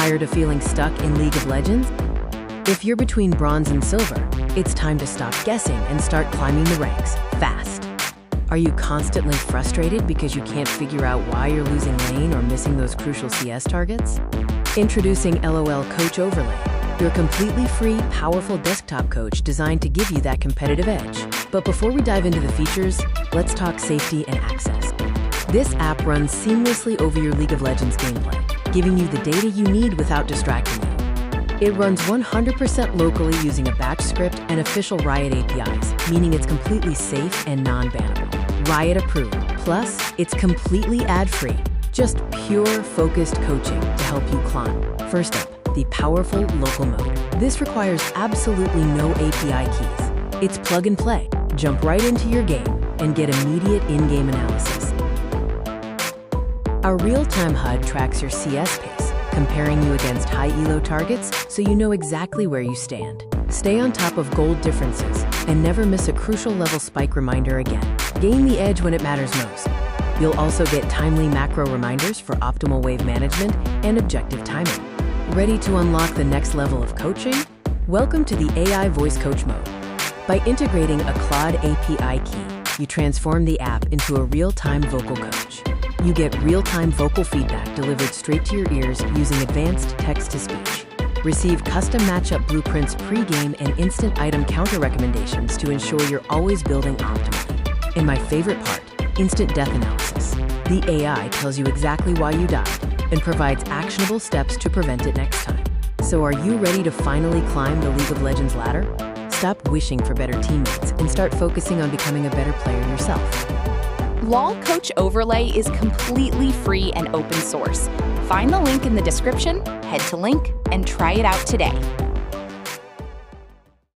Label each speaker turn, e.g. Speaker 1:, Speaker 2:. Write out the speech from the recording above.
Speaker 1: Tired of feeling stuck in League of Legends? If you're between bronze and silver, it's time to stop guessing and start climbing the ranks fast. Are you constantly frustrated because you can't figure out why you're losing lane or missing those crucial CS targets? Introducing LoL Coach Overlay, your completely free, powerful desktop coach designed to give you that competitive edge. But before we dive into the features, let's talk safety and access. This app runs seamlessly over your League of Legends gameplay, giving you the data you need without distracting you. It runs 100% locally using a batch script and official Riot APIs, meaning it's completely safe and non-bannable. Riot approved. Plus, it's completely ad-free. Just pure, focused coaching to help you climb. First up, the powerful local mode. This requires absolutely no API keys. It's plug and play. Jump right into your game and get immediate in-game analysis. Our real-time HUD tracks your CS pace, comparing you against high elo targets so you know exactly where you stand. Stay on top of gold differences and never miss a crucial level spike reminder again. Gain the edge when it matters most. You'll also get timely macro reminders for optimal wave management and objective timing. Ready to unlock the next level of coaching? Welcome to the AI Voice Coach mode. By integrating a Claude API key, you transform the app into a real-time vocal coach. You get real-time vocal feedback delivered straight to your ears using advanced text-to-speech. Receive custom matchup blueprints pre-game and instant item counter recommendations to ensure you're always building optimally. And my favorite part, instant death analysis. The AI tells you exactly why you died and provides actionable steps to prevent it next time. So are you ready to finally climb the League of Legends ladder? Stop wishing for better teammates and start focusing on becoming a better player yourself.
Speaker 2: LoL Coach Overlay is completely free and open source. Find the link in the description, head to link, and try it out today.